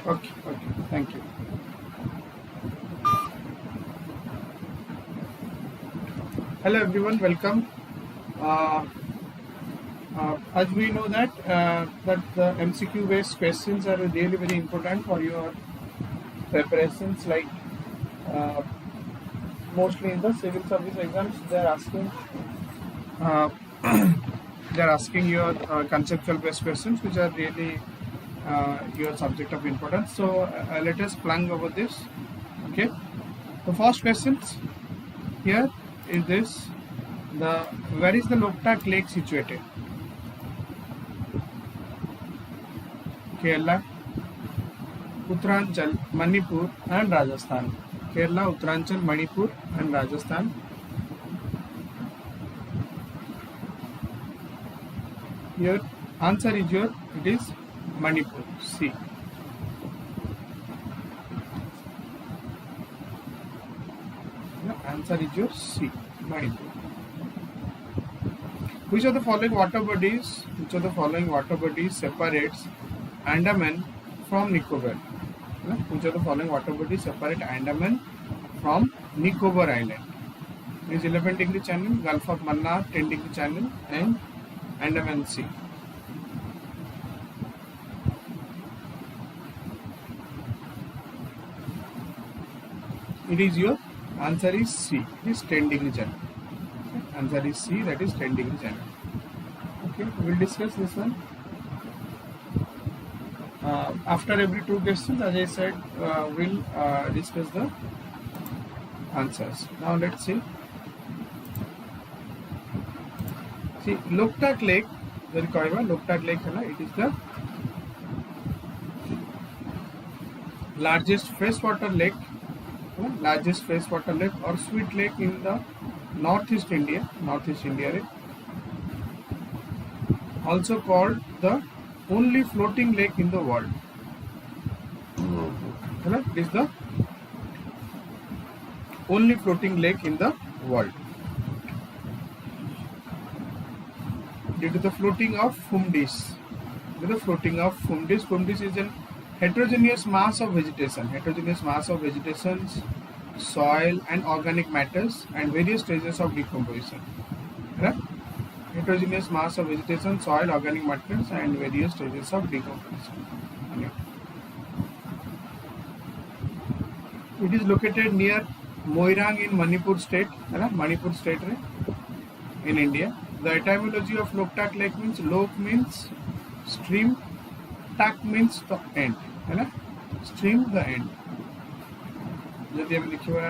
Okay, thank you. Hello everyone, welcome. As we know that the MCQ based questions are really very important for your preparations, like uh, mostly in the civil service exams they are asking uh, they are asking your conceptual based questions, which are really your subject of importance. So let us plunge over this. Okay, the first questions here is this: where is the Loktak Lake situated? Kerala, Uttaranchal, Manipur and Rajasthan. Kerala, Uttaranchal, Manipur and Rajasthan. Your answer is it is Manipur, C. The answer is your C, Manipur. Which of the following water bodies separates Andaman from Nicobar? Which of the following water bodies separate Andaman from Nicobar Island? It is 11-degree channel, Gulf of Mannar 10-degree channel and Andaman Sea. It is your answer is C. It is 10-degree channel. Okay. Answer is C, that is 10-degree channel. Okay, we will discuss this one. After every two questions, as I said, we'll discuss the answers. Now let's see. See, Loktak Lake, Loktak Lake, it is the largest freshwater lake or sweet lake in the Northeast India, also called the only floating lake in the world. It is the only floating lake in the world due to the floating of fumdies. Fumdies is an heterogeneous mass of vegetation, soil and organic matters and various stages of decomposition. Right? Heterogeneous mass of vegetation, soil, organic matters and various stages of decomposition. Okay. It is located near Moirang in Manipur state, in India. The etymology of Loktak Lake means Lok means stream, Tak means the end, stream the end. जदि हम देखिबा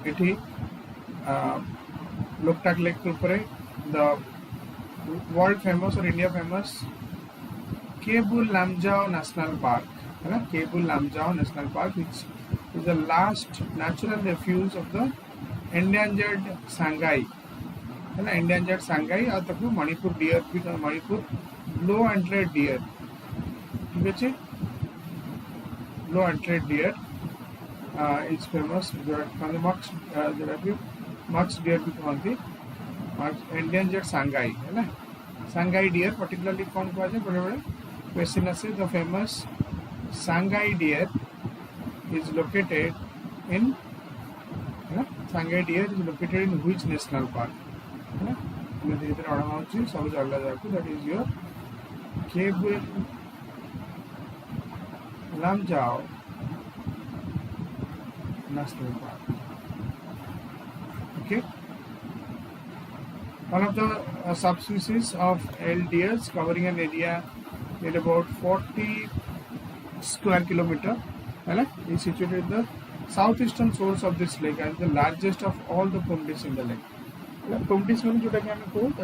एठी Loktak Lake ऊपर the world famous or India famous Kebul Lamjao National Park, which is the last natural refuge of the endangered Sangai. Endangered Sangai और तक Manipur deer, Manipur low antlered deer. Low antlered deer is famous. Much deer भी endangered Sangai. Sangai deer particularly कौन कहा जाए? Question is the famous Sangai deer is located in which national park? That is your Kebul Lamjao National Park. Okay. One of the subspecies of deers covering an area at about 40 square kilometer is situated in the southeastern source of this lake and the largest of all the fumdies in the lake. Fumdies means that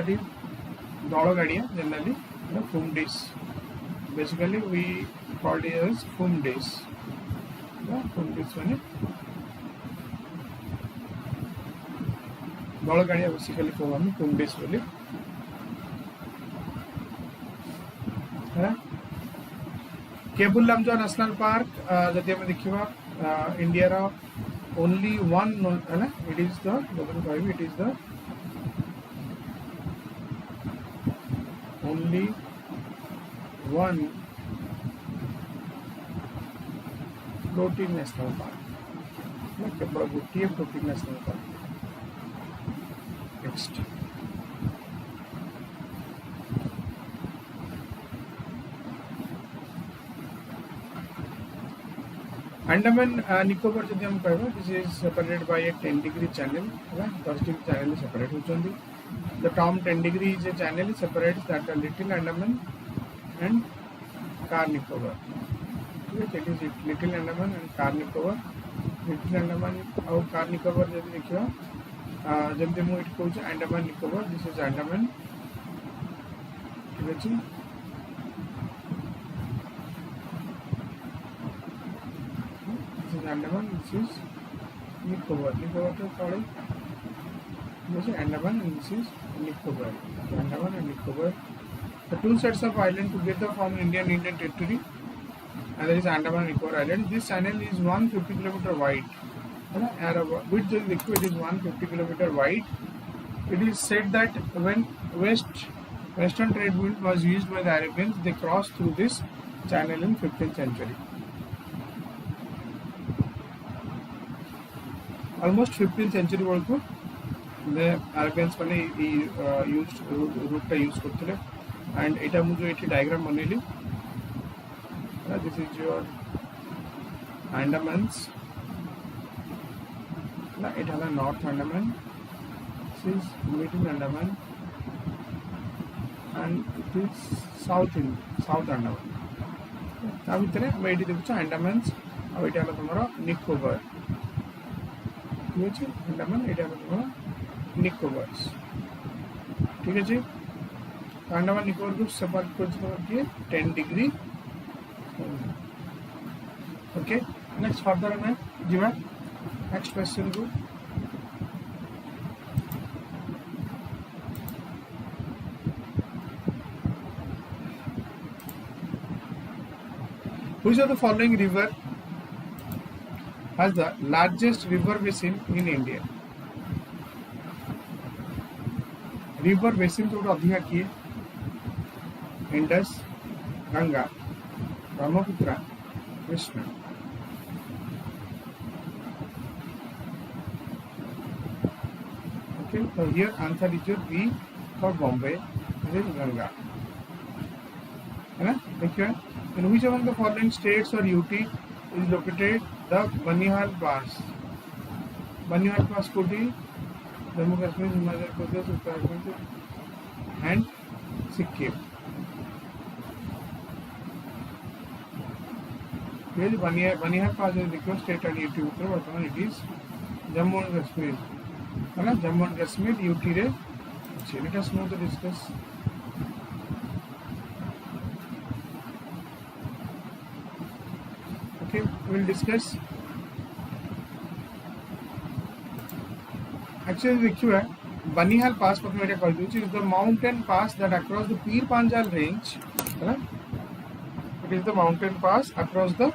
is Dolagadia generally. Fumdies. Basically, we call it as fumdies. Fumdies means Dolagadia basically fumdies really. Kebul Lamjao National Park, India only one, it is the only one floating national park. केवल गोटे floating national park. Next. Andaman Nicobar जब हम कहबो, this is separated by a 10-degree channel, right? 10-degree channel is separate होचंदी. The term 10 degree is a channel separates that Little Andaman and Car Nicobar. It is Little Andaman and Car Nicobar. Little Andaman और Car Nicobar जब देखियो, जब हम it कहू Andaman Nicobar, this is Andaman. ठीक अछि. This is Andaman, this is Nicobar. Nicobar to पड़े. This is Andaman and this is Nicobar. Andaman and Nicobar. The two sets of islands together form Indian territory, and there is Andaman and Nicobar Island. This channel is 150 km wide. Width it is 150 km wide. It is said that when western trade wind was used by the Arabians, they crossed through this channel in 15th century. Almost 15th century also, the Arabians used route use करते and एटा मुझे eighty diagram बनेली. This is your Andamans. It has a North Andaman. This is Middle Andaman, and it is South Andaman. अब इतने मैं eighty देखुचा Andamans, अब एटा वाला तुम्हारा Nicobar. ठीक है जी, Andaman एटा वाला तुम्हारा Nicobars. ठीक है जी. Andaman Nicobar को separate कर दिए 10 degree. Okay. Next further मैं जीवा. Next question go. Which of the following river has the largest river basin in India? River basin तो अधिका किए Indus, Ganga, Brahmaputra, Krishna. Okay, so here answer is your B for Bombay. This is Ganga. है ना? देखिए, in which of the following states or UT is located the Banihal Pass? Banihal Pass कोटी Jammu Kashmir, Himachal Pradesh, Uttarakhand and Sikkim. Well, Banihal Pass is the state and UT उत्तर वर्तमान it is Jammu and Kashmir. है ना? Jammu and Kashmir UT रे. Let us know to discuss. Okay, we will discuss. Actually, देखिए Banihal Pass पर मेरे कह दूँगी is the mountain pass that across the Pir Panjal range. है ना? It is the mountain pass across the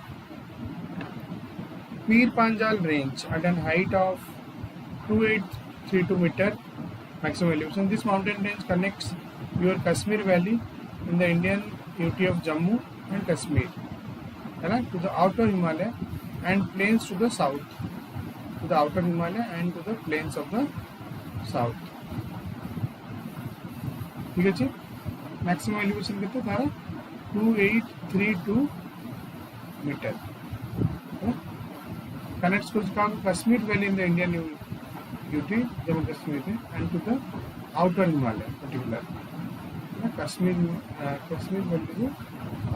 Pir Panjal range at an height of 2832 meter maximum elevation. This mountain range connects your Kashmir Valley in the Indian UT of Jammu and Kashmir, है ना, to the outer Himalaya and plains to the south, to the outer Himalaya and to the plains of the south. ठीक है जी. Maximum elevation कितना था? 2832 meter. Connects to Kashmir Valley in the Indian UT, Jammu Kashmir, and to the outer Himalaya, particularly. Kashmir Valley to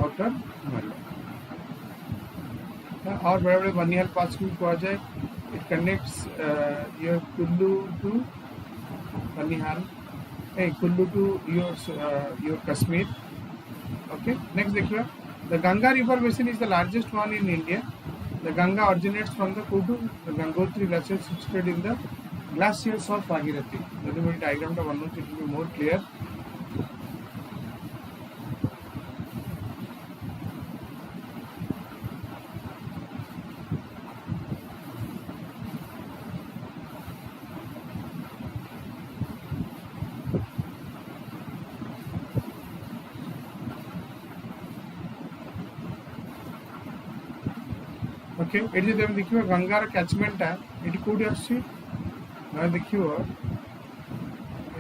outer Himalaya. और बड़े-बड़े बनिहाल पास को कहा जाए. It connects your Kullu to Banihaal, Kullu to your Kashmir. Okay. Next, देखिए, the Ganga River basin is the largest one in India. The Ganga originates from the Kudu, the Gangotri glacier situated in the glaciers of Bhagirathi. Let me diagram the one, it will be more clear. Okay ये तुम देखिए गंगार कैचमेंटा ये कौटी आस देखिए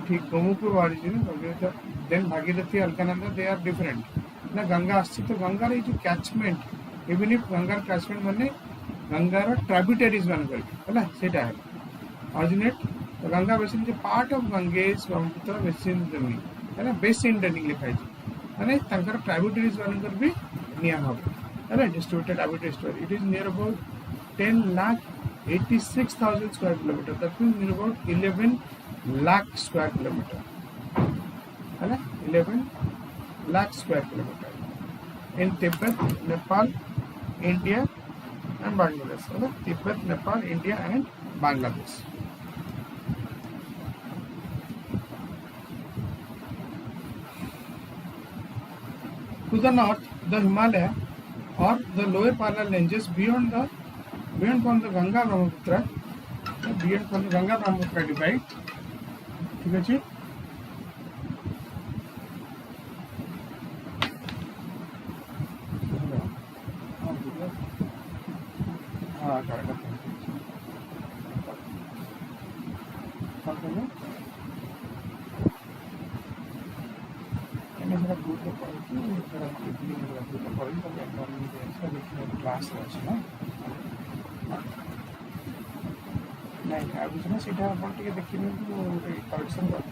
ये गोमुखपुर बाहरी then Bhagirathi Alaknanda they are different ना गंगा आसी तो गंगार ये कैचमेंट इवन इफ गंगार कैचमेंट माने गंगार ट्राब्यूटरीज मान करके है ऑरिजिनेट तो गंगा बेसिन जो part of Ganges Brahmaputra basin है ना बेसिन ड्रेनिंग लिखाई माने तंकर ट्राब्यूटरीज मान कर भी निया हो है distributed tributary store it is near about 10,86,000 square kilometer that means near about 11 lakh square kilometer है ना 11 lakh square kilometer in Tibet, Nepal, India and Bangladesh है ना Tibet, Nepal, India and Bangladesh. To the north, the Himalaya or the lower parallel ranges beyond from the Ganga Brahmaputra, beyond from the Ganga Brahmaputra divide. ठीक है जी. हाँ correct. Class नहीं आगे सीटा आप देखिए करेक्शन कर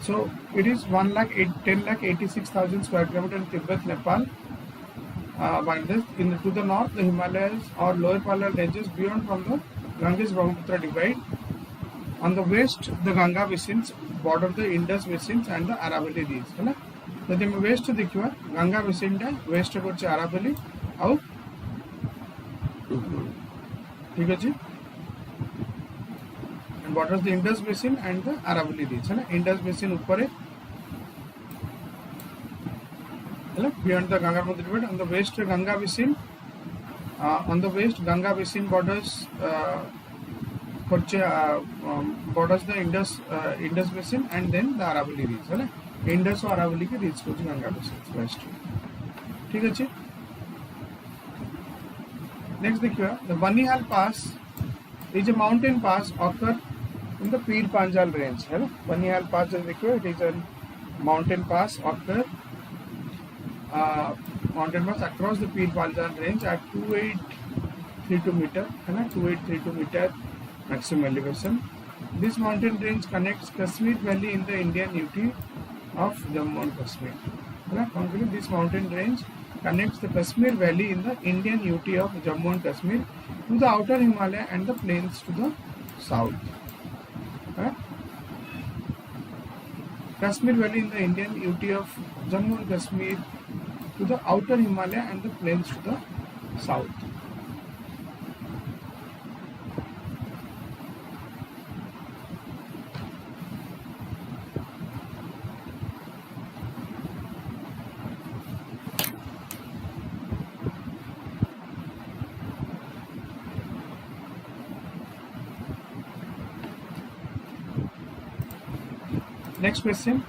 So it is 10,86,000 square kilometer in Tibet, Nepal, Bangladesh. To the north, the Himalayas or lower parallel ranges beyond from the Ganges-Brahmaputra divide. On the west, the Ganga basins border the Indus basins and the Aravalli regions. है ना? यदि मैं west देखिए, Ganga basin डा west को चे Aravalli, आउ ठीक है जी? Borders the Indus basin and the Aravalli region है ना? Indus basin ऊपर है, beyond the Ganga divide. On the west, Ganga basin. On the west, Ganga basin borders borders the Indus basin and then the Aravalli region है ना? Indus और Aravalli के region को Ganga basin west. ठीक है जी? Next देखिए, the Banihal Pass is a mountain pass occur in the Pir Panjal range है ना? Banihal Pass देखिए, it is a mountain pass occur mountain pass across the Pir Panjal range at 2832 meter है ना? 2832 meter maximum elevation. This mountain range connects Kashmir Valley in the Indian UT of Jammu and Kashmir. है ना? Concretely, this mountain range connects the Kashmir Valley in the Indian UT of Jammu and Kashmir to the outer Himalaya and the plains to the south. Kashmir Valley in the Indian UT of Jammu and Kashmir to the outer Himalaya and the plains to the south. Next question.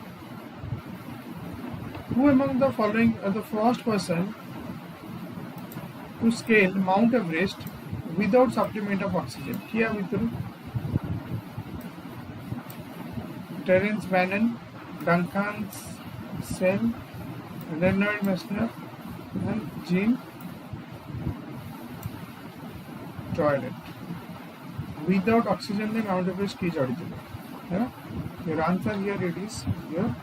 Who among the following are the first person to scale Mount Everest without supplement of oxygen? Kia Vitru, Terence Bannon, Duncan Sell, Leonard Messner, and Jean Toilet. Without oxygen, the Mount Everest ki jodi hai. Your answer here it is your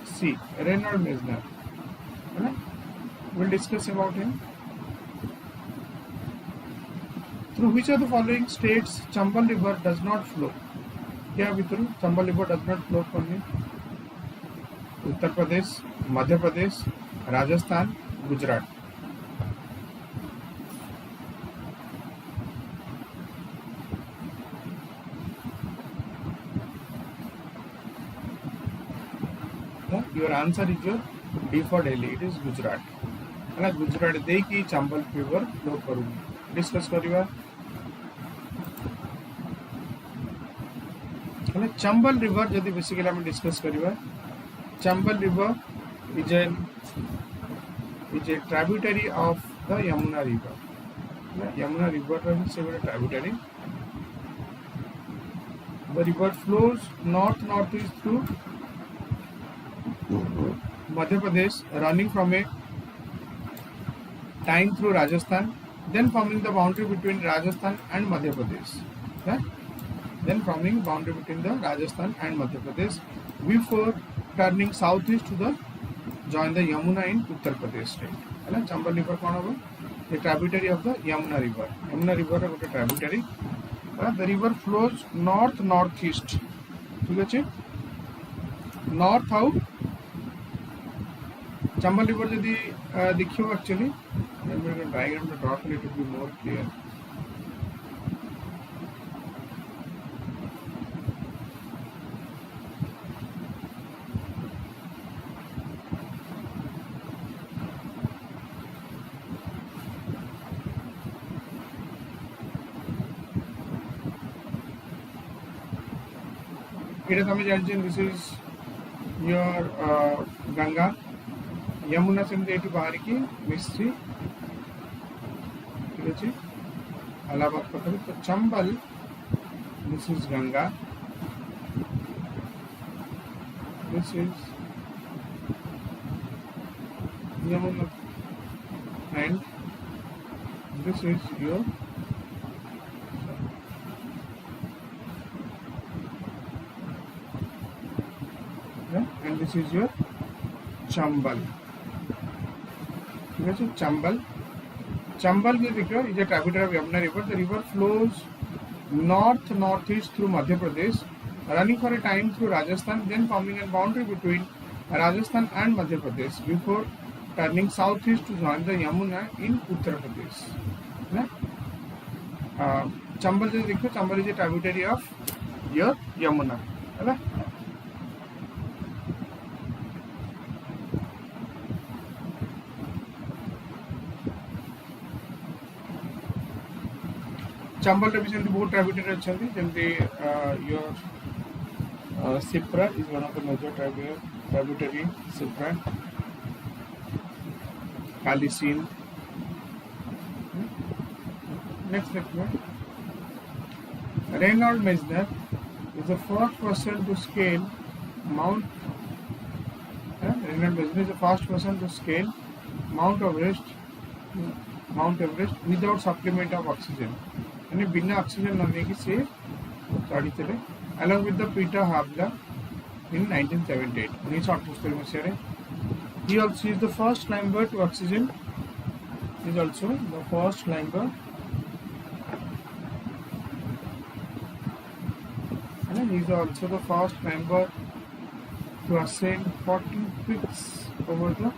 C. Leonard Messner. We'll discuss about him. Through which of the following states Chambal River does not flow? Kya Vitru? Chambal River does not flow for me. Uttar Pradesh, Madhya Pradesh, Rajasthan, Gujarat. Your answer is your D for Delhi. It is Gujarat. है गुजरात दे कि Chambal river flow करू discuss करवा Chambal river जदि basically हम discuss करवा Chambal river is a tributary of the Yamuna river से गोटे tributary the river flows northeast through Madhya Pradesh running from a time through Rajasthan then forming the boundary between Rajasthan and Madhya Pradesh then forming boundary between the Rajasthan and Madhya Pradesh before turning southeast to the join the Yamuna in Uttar Pradesh state है ना Chambal river कौन होगा a tributary of the Yamuna river है गोटे tributary the river flows northeast ठीक अच्छे north आउ Chambal river जदि देखियो एक्चुअली डायग्राम ड्रा कले to be more clear this is your Ganga Yamuna से बाहर की मिस्ट्री ठीक है अलाहाबाद पकड़ तो Chambal this is Ganga this is Yamuna and this is your and this is your Chambal ठीक है Chambal is a tributary of Yamuna river the river flows northeast through Madhya Pradesh running for a time through Rajasthan then forming a boundary between Rajasthan and Madhya Pradesh before turning southeast to join the Yamuna in Uttar Pradesh Chambal is a tributary of your Yamuna है ना चंबल भी बहुत tributary अच्छा जमी योर Shipra is one of the major tributary Shipra कालीसीन next देखिए Reinhold Messner is the first person to scale Mount Reinhold Messner is the first person to scale Mount Everest without supplement of oxygen यानी बिना oxygen नने की से चढ़ी थे along with the Peter Habla in 1978 1978 Masih he also is the first climber to oxygen he is also the first climber and he is also the first climber to ascend 14 peaks over the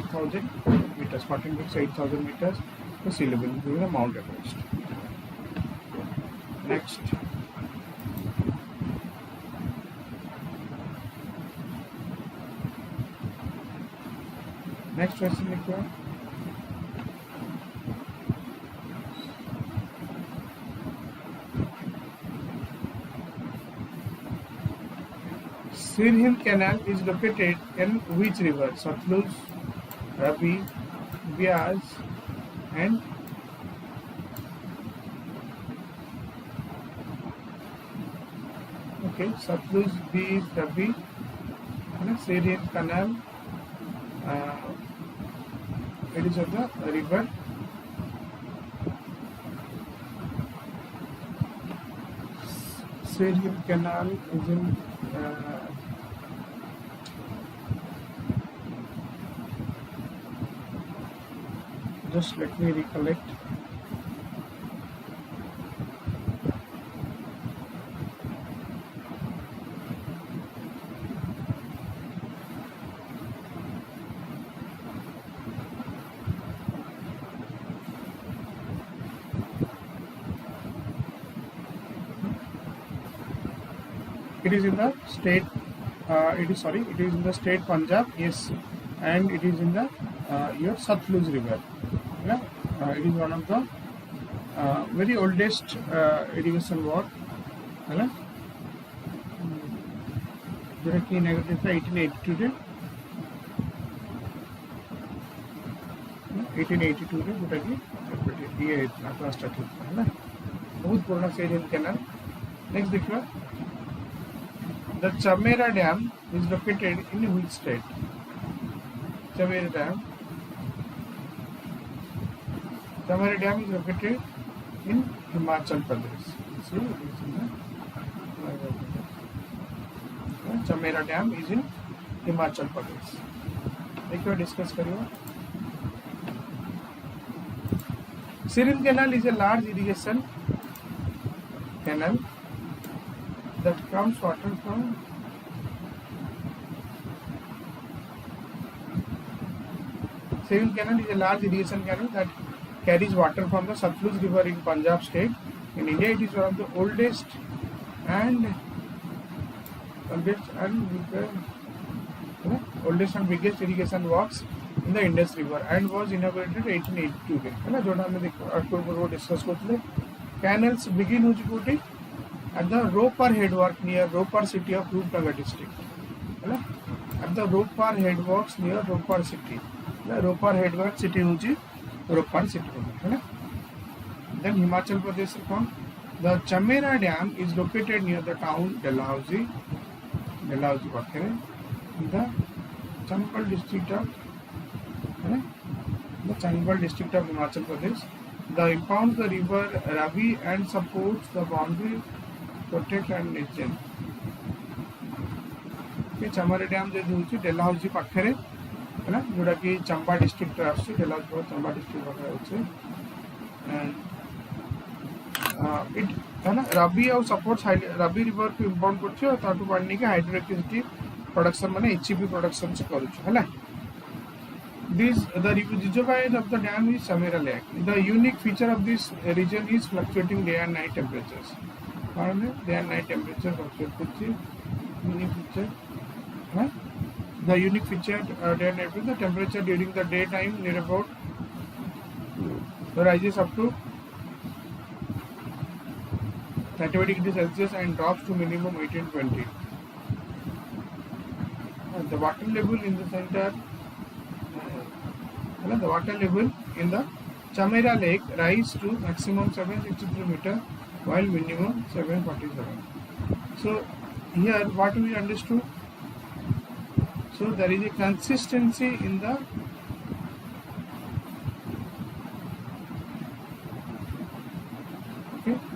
8,000 meters 14 peaks 8,000 meters to sea level during the Mount Everest next question लिखिए Sirhind Canal is located in which river? Satluj, Ravi, Bias and Satluj, Bees, Ravi, Sirhind Canal. It is of the river. Sirhind Canal is in just let me recollect. It is in the state. It is in the state Punjab. Yes, and it is in the your Satluj river. It is one of the very oldest irrigation work. जोटा कि inaugurated था 1882 रे 1882 रे जोटा कि ये इतना start होता है ना बहुत पुराना सेरियल कैनाल. नेक्स्ट देखिए the Chamera dam is located in which state. Chamera dam is located in Himachal Pradesh. Chamera dam is in Himachal Pradesh. देखिए डिस्कस करिए. Cyril Canal is a large irrigation canal that comes water from Cyril Canal is a large irrigation canal that carries water from the Satluj river in Punjab state. In India, it is one of the oldest and biggest irrigation works in the Indus River and was inaugurated 1882 के है ना. जोड़ा हमने अक्टूबर को discuss करते हैं. Canals begin होची कोटी at the Ropar headwork near Ropar city of Roopnagar district है ना. At the Ropar headworks near Ropar city. Ropar headwork city होची Ropar city है ना. Then Himachal Pradesh कौन. The Chamera Dam is located near the town Dalhousie पाखे in the Chambal district of Himachal Pradesh. The impounds the river Ravi and supports the boundary protect and nature. Chamera Dam जो होची Dalhousie पाखे है ना जोड़ा कि Chamba district रे आछे. Dalhousie चंबा डिस्ट्रिक्ट पाखे होचे and it है ना Ravi और सपोर्ट्स Ravi रिवर को इंपाउंड करछे और ताटू पानी के हाइड्रो इलेक्ट्रिसिटी प्रोडक्शन माने HEP प्रोडक्शन से करूछ है ना. The reservoir of the dam is Chamera Lake. The unique feature of this region is fluctuating day and night temperatures. Day and night temperature fluctuate करछे. Unique feature, the unique feature day and night the temperature during the daytime near about rises up to 30 degrees Celsius and drops to minimum 18-20. The water level in the center. The water level in the Chamera Lake rise to maximum 763 meter while minimum 747. So here what we understood. So there is a consistency in the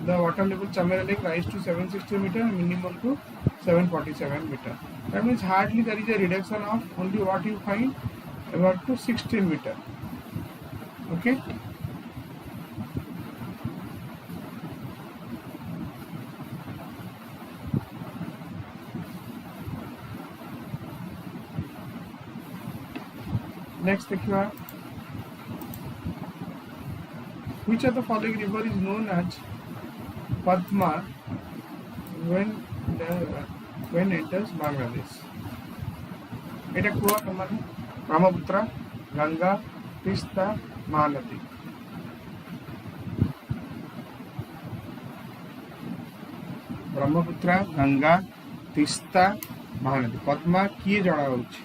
the water level Chamera Lake rise to 760 meter and minimum to 747 meter. That means hardly there is a reduction of only what you find about to 16 meter. Okay. Next देखिए which of the following river is known as Padma when enters Bangladesh. এটা কোয়া মানে ब्रह्मपुत्र गंगा तीस्ता महानदी. ब्रह्मपुत्र गंगा तीस्ता महानदी. पद्मा किए जड़ा होची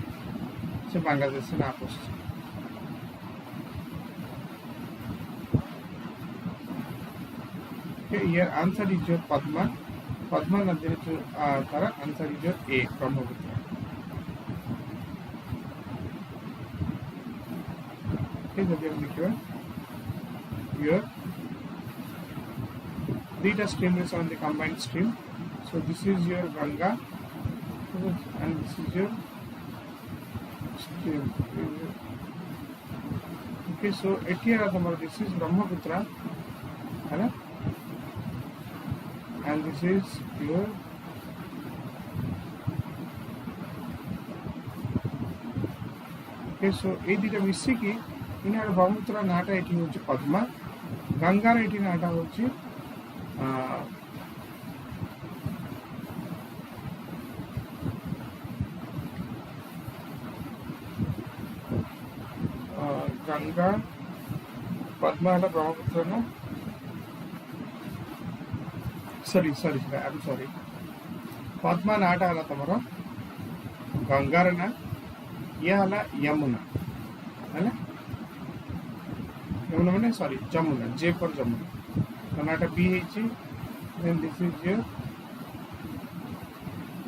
से बांग्लादेश से ना पहुंचे. Here answer is your Padma नदी जो तारा answer is your A Brahmaputra. Here theta stream is on the combined stream. So this is your Ganga and this is your stream. Okay, so this is Brahmaputra and this is your okay, so ये दीटा मिसी की इनार ब्रह्मपुत्र नाटा eighty होची Padma Ganga eighty नाटा होची गंगा पद्मा है ब्रह्मपुत्र ना sorry sorry I am sorry Padma नाटा है तुम गंगार ना ये है यमुना है ना यमुना मैंने sorry Jamuna J for Jamuna तो नाटा बी है then this is your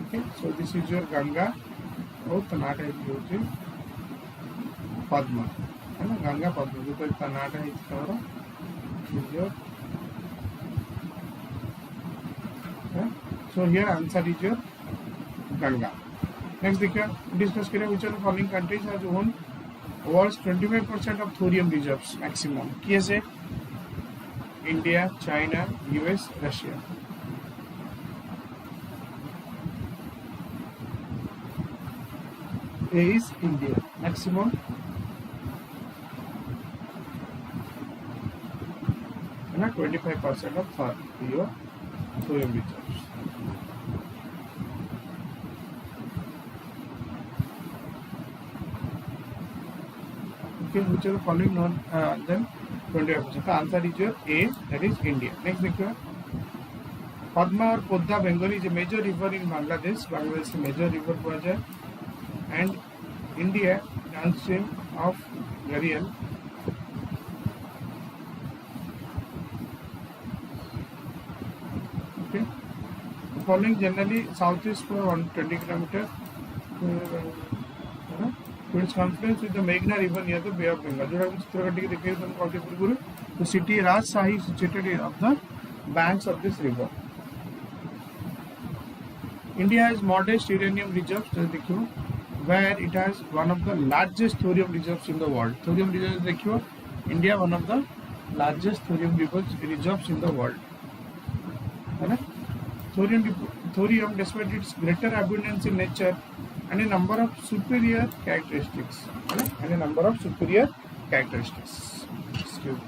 okay so this is your ganga और तनाटा है जो पद्मा है ना गंगा पद्मा जो कोई तनाटा है इसका is your so here answer is your ganga next देखिए डिस्कस करें which of the following countries has owned world's 25% of thorium reserves maximum कैसे India, China, US, Russia. A is India. Maximum. And 25% of your thorium reserves. Okay, which are the following known then 25%. The answer is your A, that is India. Next देखिए पद्मा और पोद्दा Bengali is a major river in Bangladesh. Bangladesh is a major river हुआ जाए and India downstream of Gariel. Okay. The following generally southeast for 120 kilometers. Its confluence with the Meghna river near the Bay of Bengal. The city Rajshahi is situated on the banks of this river. India has modest uranium reserves, where it has one of the largest thorium reserves in the world. Thorium reserves, India one of the largest thorium reserves in the world. Thorium, despite its greater abundance in nature, and a number of superior characteristics. Excuse me.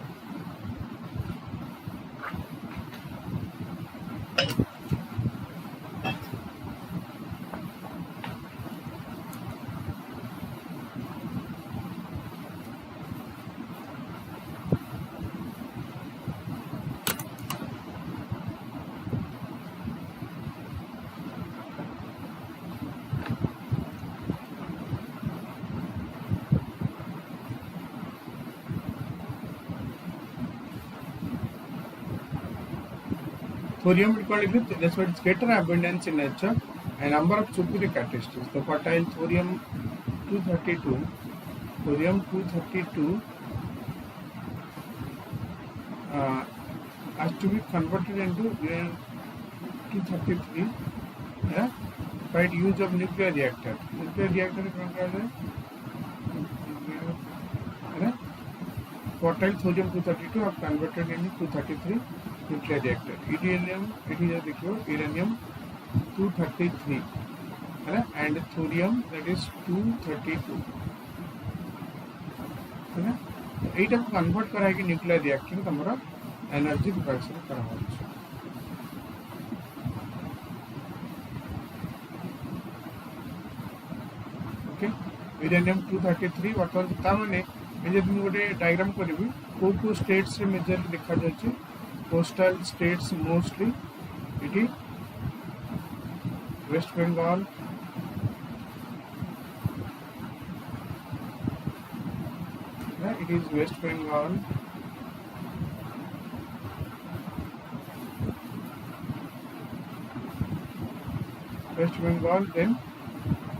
Thorium that's why its greater abundance in nature and number of superior characteristics. The fertile thorium 232 has to be converted into uranium 233 by the use of nuclear reactor. Nuclear reactor fertile thorium 232 are converted into 233 nuclear reactor. Uranium, it is uranium 233 and thorium that is 232. एटा को convert करा कि nuclear reactor तमरा energy production करा होछ. Okay uranium 233 वर्तमान ता माने जे तुम गोटे diagram करबी को स्टेट्स रे मेजर देखा जाय coastal states mostly it is West Bengal, it is West Bengal, then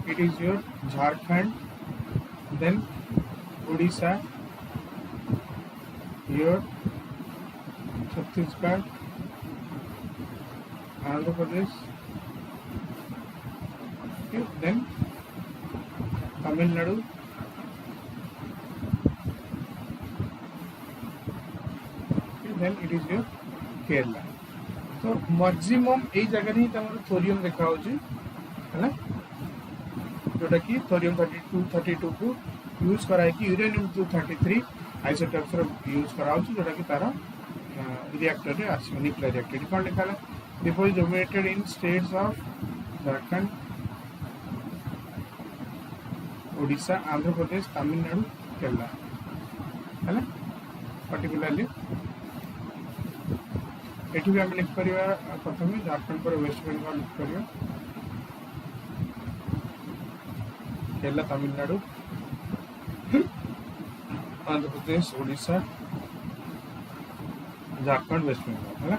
it is your Jharkhand, then Odisha, your Chhattisgarh, Andhra Pradesh, okay, then Tamil Nadu, okay, then it is your Kerala. So maximum एई जगह ही तमरो thorium देखा होची है ना जोटा कि thorium 32 को use करा है कि यूरेनियम 233 आइसोटोप्स रो यूज करा होची जोटा कि तारा reactor रे आसी न्यूक्लियर रिएक्टर कौन लिखा है depot is dominated in states of Jharkhand Odisha Andhra Pradesh Tamil Nadu Kerala है पर्टिकुलरली एठी भी आम लिखिपर प्रथम झारखंड पर वेस्ट बेंगल लिखिपर केरला तमिलनाडु आंध्र प्रदेश ओडिशा झारखंड वेस्ट बेंगल है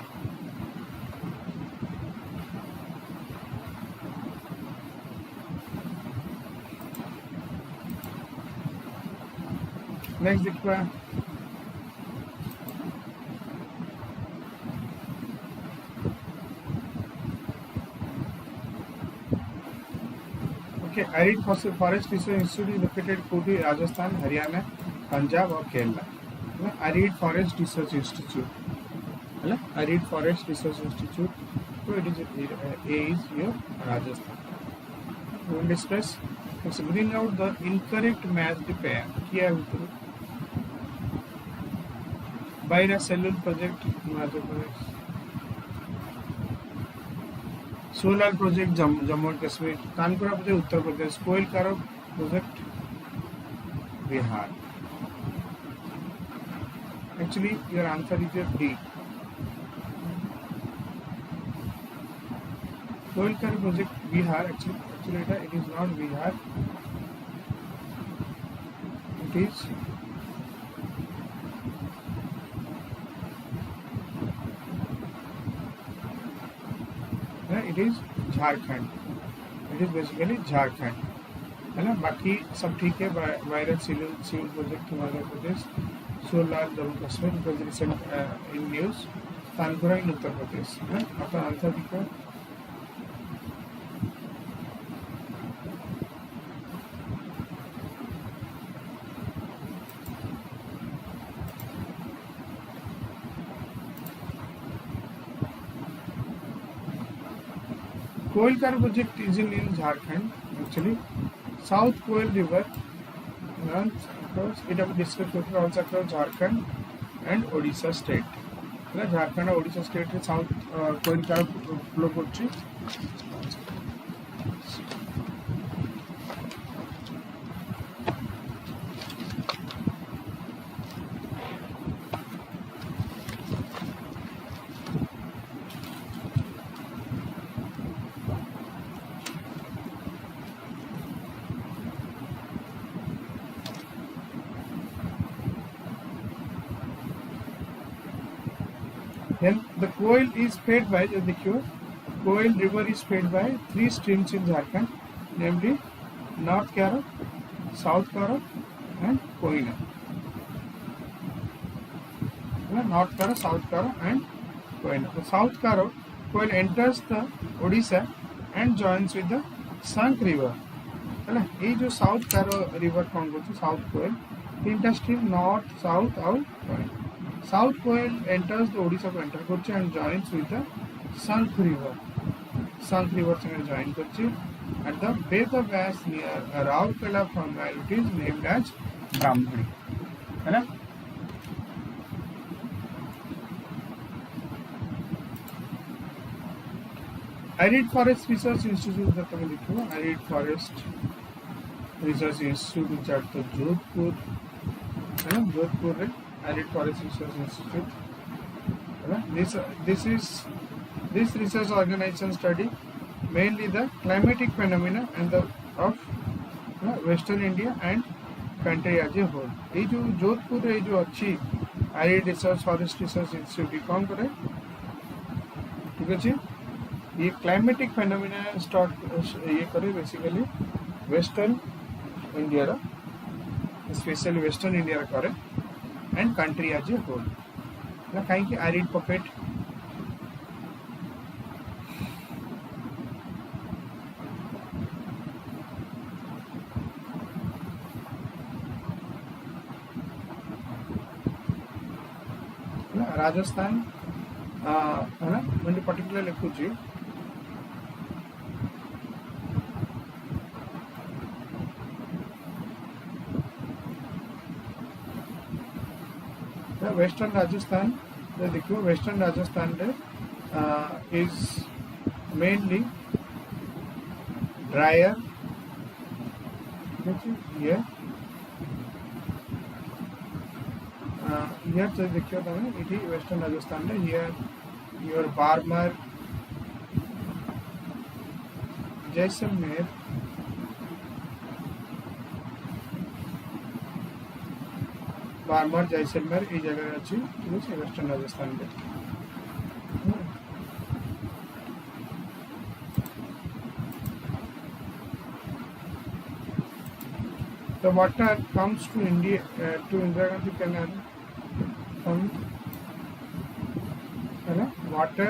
नेक्स्ट देखा arid forest research institute is located in Rajasthan, Haryana, Punjab और Kerala. Arid forest research institute. Arid forest research institute. So it is here Rajasthan. We will discuss. Let's bring out the incorrect matched pair. क्या है Baira Cellule project Himachal Pradesh. Solar project Jammu and Kashmir. Kanpura project Uttar Pradesh. Koel Karo project Bihar. Actually your answer is D. Koel Karo project Bihar. Actually it is not Bihar. It is it is Jharkhand. It is basically Jharkhand है ना. बाकी सब ठीक है. Baira Siul project Himachal Pradesh. Solar Jammu Kashmir was recent in news. Kanpura in Uttar Pradesh है. आपका answer दिखा. Koil Kar project is in Jharkhand. Actually, South Koil River runs across. It have discussed also across Jharkhand and Odisha state. Jharkhand and Odisha state is South Koil Kar flow করছে. Then the Koil is fed by the Koil river is fed by 3 streams in Jharkhand, namely North Karo, South Karo, and Koina. North Karo, South Karo, and Koina. The South Karo Koil enters the Odisha and joins with the Sank river. ये जो South Karo river कौन बोलते हैं? South Koil. 3 stream North, South और Koina. South Koil enters the Odisha को enter करছে and joins with the Sank river. Sank river से join करছে at the base of Vyas near Raurkela from where it is named as Brahmani. है ना? Arid Forest Research Institute का तो लिखो. Arid Forest Research Institute which at the Jodhpur. है ना? Jodhpur है. Arid Forest Research Institute. This research organization study mainly the climatic phenomena and of Western India and country as a whole. ये जो जोधपुर है जो अच्छी Arid Research Forest Research Institute कौन करे? ठीक है जी. ये climatic phenomena ये करे basically Western India रा, especially Western India रा करे. And country as a whole. ना कहीं की arid pocket ना राजस्थान है ना म्हणजे पर्टिकुलर लिखुची. Western Rajasthan, देखो Western Rajasthan is mainly drier. Here here just देखियो तमे इठी वेस्टर्न राजस्थान रे here your Barmer Jaisalmer ये जगह अच्छी ठीक है वेस्टर्न राजस्थान रे the water comes to India to Indira Gandhi Canal from water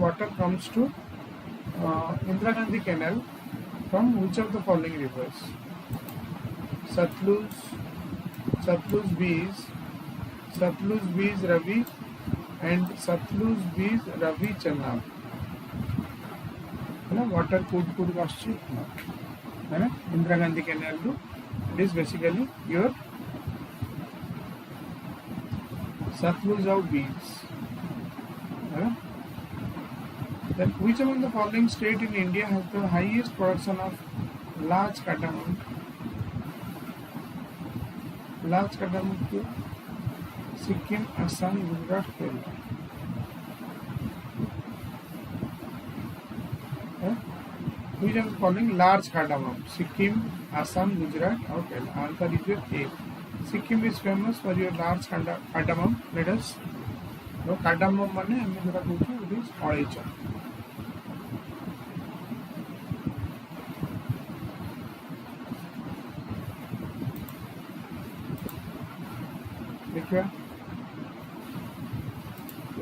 water comes to Indira Gandhi Canal from which of the following rivers? Satluj Bees Ravi and Satluj Bees Ravi Chennab. Water could Indira Gandhi Canal. It is basically your Satluj of Bees. Then which among the following state in India has the highest production of large cardamom? Sikkim, Assam, Gujarat, Kerala. Which among the following large cardamom? Sikkim, Assam, Gujarat, or Kerala? Answer is your A. Sikkim is famous for your large cardamom. Let us know cardamom mane hame jora kochu it is oicha.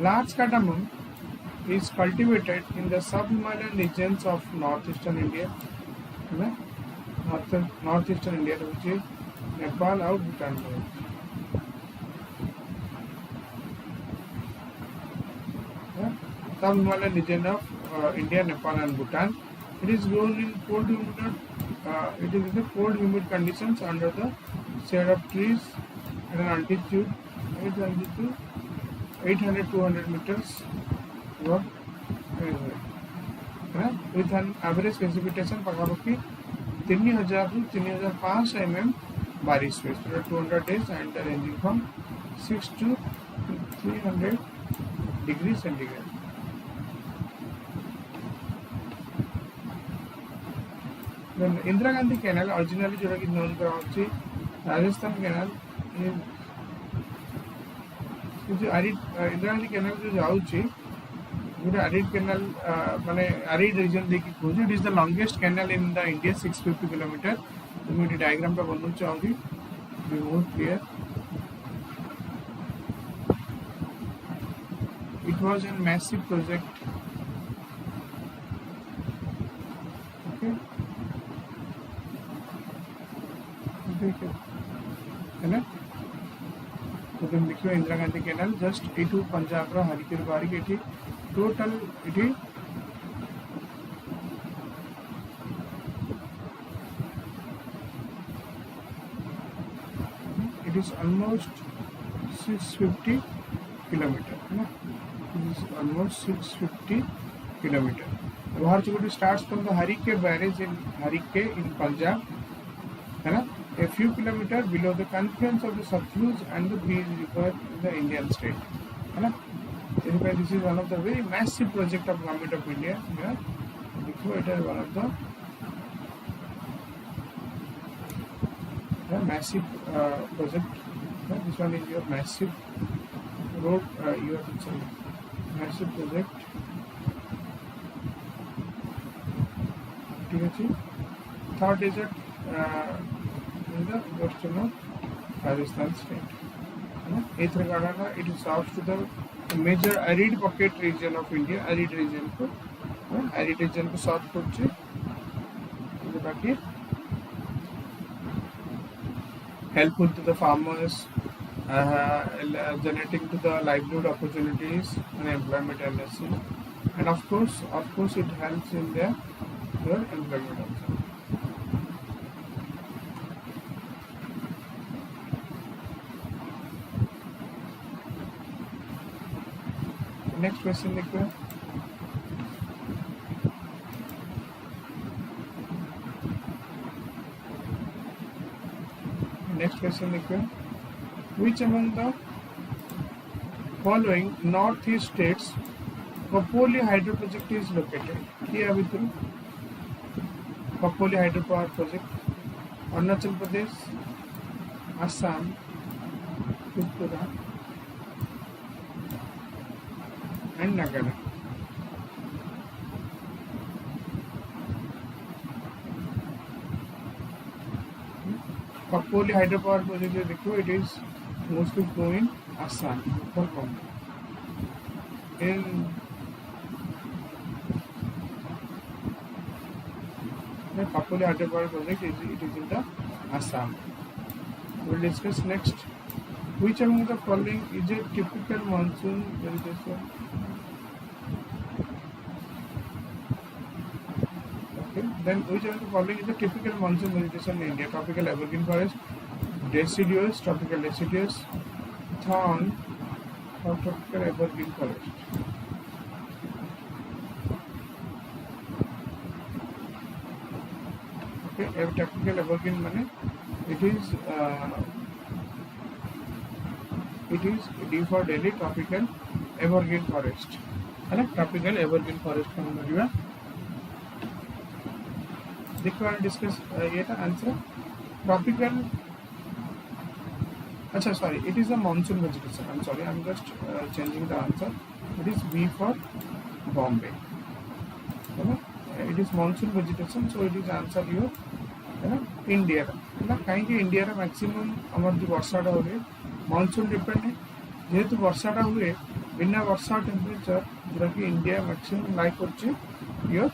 Large cardamom is cultivated in the sub-Himalayan regions of northeastern India, northeastern India, which is Nepal और Bhutan. Sub-Himalayan region of India, Nepal, and Bhutan. It is grown in cold, humid. It is in the cold, humid conditions under the shade of trees at an altitude 800-200 meters with an average precipitation पाखापाखि 3000 to 3500 mm बारिश हुई 200 days and ranging from 6 to 300 degrees centigrade. Then Indira Gandhi Canal originally जो कि known करा Rajasthan Canal जो Indira Gandhi canal जो जाऊँगी गोटे arid canal माने arid region देखी खोजे. It is the longest canal in the India 650 km. तो मैं डायग्राम पे बनना चाहूँगी be more clear. It was a massive project. Okay. है ना तो तुम देखियो इंदिरा गांधी कैनाल जस्ट इटू पंजाब रो हरिकेर बारिक एठी टोटल एठी it is almost 650 kilometer है ना it is almost 650 kilometer. बाहर जो starts from the Harike barrage in Harike in Punjab है ना a few kilometers below the confluence of the Satluj and the Bees River in the Indian state. This is one of the very massive project of Government of India. Yeah? It is one of the massive project. This one is your massive road. Your massive project. Third is in the western of Rajasthan state. Eighth Karnataka, it is south to the major arid pocket region of India. Arid region को south करছে. बाकी helpful to the farmers, generating to the livelihood opportunities and employment and of course it helps in their employment also. Next question लिखो. next question देखिए, which among the following northeast states Khopoli hydro project is located? किया अभी तुम Khopoli hydro power project, Arunachal Pradesh, Assam, Tripura and Nagaland. Khopoli hydropower project is देखो, it is mostly flow in Assam. In the Khopoli hydropower project it is in the Assam. We will discuss next. Which among the following is a typical monsoon vegetation? Then which of the following is the typical monsoon vegetation in India? Tropical evergreen forest, deciduous, tropical deciduous, thorn, or tropical evergreen forest. Okay, tropical evergreen means it is D for Delhi, tropical evergreen forest. है ना, tropical evergreen forest का मतलब देखो discuss ये था answer tropical. अच्छा sorry, it is a monsoon vegetation. I am sorry, I am just changing the answer. It is B for Bombay, है ना. It is monsoon vegetation, so it is answer your, है ना, India है ना. कहीं India maximum आमर जो वर्षाटा हुए मॉनसून डिपेंड है. जेहेतु वर्षाटा हुए बिना वर्षा टेम्परेचर जोटा कि इंडिया मैक्सिमम लाइक कर your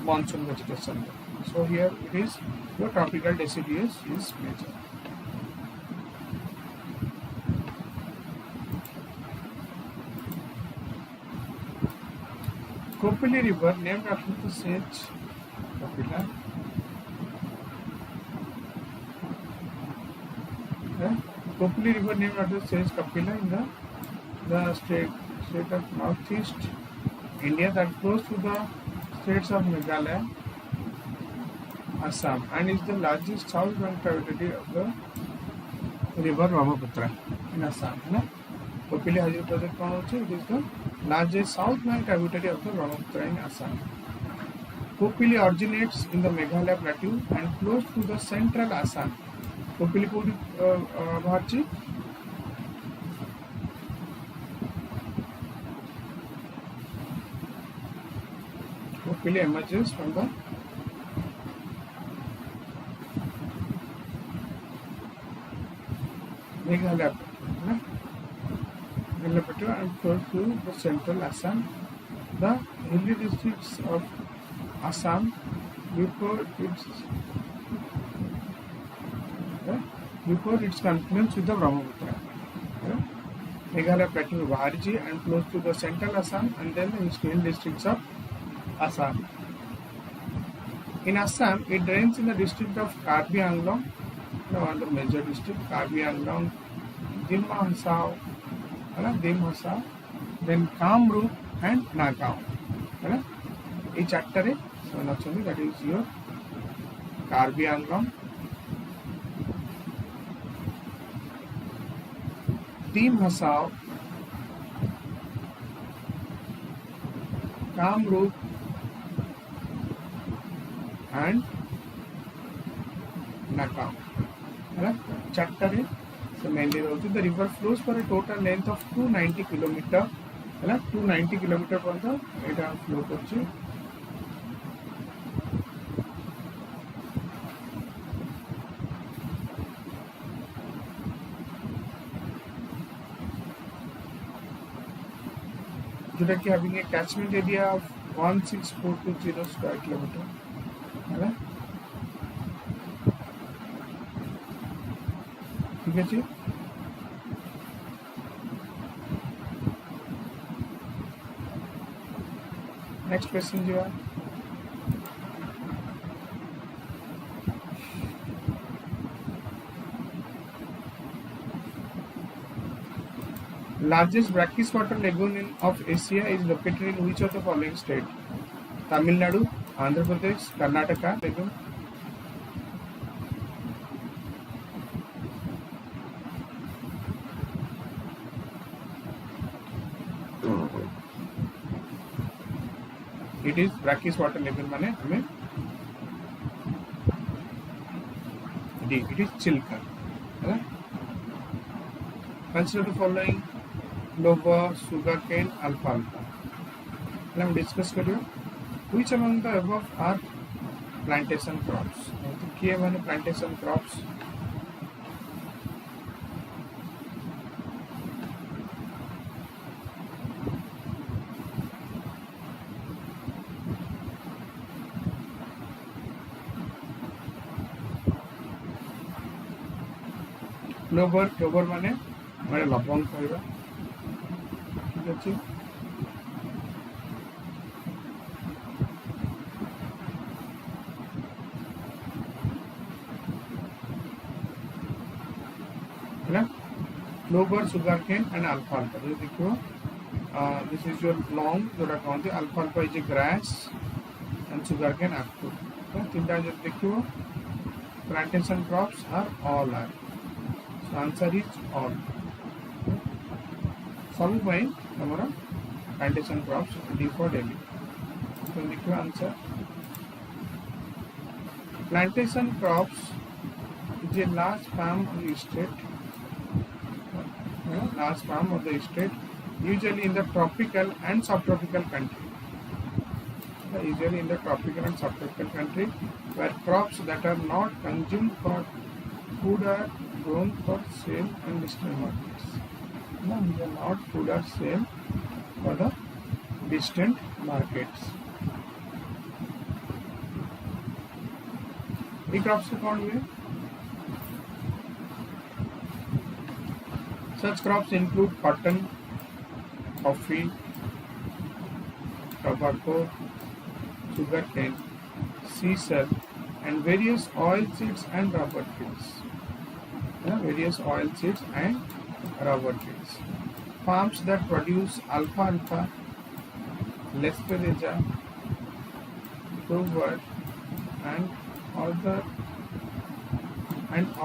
monsoon vegetation. So here it is your tropical deciduous is major. Kopili river named after the sage Kapila. Kopili river named after the sage Kapila in the state of northeast India that flows to the states of Meghalaya, Assam, and is the largest southbound tributary of the river Brahmaputra in Assam. है ना. Kopili hydro project कौन होता है? It is the largest southbound tributary of the Brahmaputra in Assam. Kopili originates in the Meghalaya plateau and flows through the central Assam. Kopili कोडी बाहरची Kopili emerges from the Meghalaya plateau and flows through the central Assam. The hilly districts of Assam before its confluence with the Brahmaputra. Meghalaya plateau Vaharji and flows to the central Assam and then the hill districts of Assam. In Assam, it drains in the district of Karbi Anglong, one of the major districts, Karbi Anglong, Dimhasao, then Kamrup and Nagaon. Each chapter is that is your Karbi Anglong, Dimhasao, Kamrup and Nagaon. Chapter is so mainly the river flows for a total length of 290 km. 290 km पर the এটা flow করছে. जोटा कि having a catchment area of 16420 square kilometer. ठीक है जी. Next question जो है largest brackish water lagoon of Asia is located in which of the following state? Tamil Nadu, Andhra Pradesh, Karnataka lagoon. It is brackish water lagoon माने हमें D. It is chilka. Right? Consider the following: clover, sugarcane, alfalfa. Let me discuss करियो. Which among the above are plantation crops? तो क्या माने plantation crops? Clover माने माने लवंग कहबा ठीक अछि है क्लोवर सुगरकेन एंड अल्फाल्फा ये देखो दिस इज योर लॉन्ग जोटा कहते अल्फाल्फा is a grass and sugarcane after तो तीनटा जो देखो plantation crops are all are answer is all सब भाई हमारा plantation crops D for daily तो लिखो answer plantation crops is a large farm of the state large farm of the state usually in the tropical and subtropical country usually in the tropical and subtropical country where crops that are not consumed for food are grown for sale and distant markets. No, they are not food or sale for the distant markets. ये crops को कौन हुए? Such crops include cotton, coffee, tobacco, sugarcane, sesame, and various oilseeds and rubber trees. Various oilseeds and rubber trees. Farms that produce alfalfa, lespereza, clover, and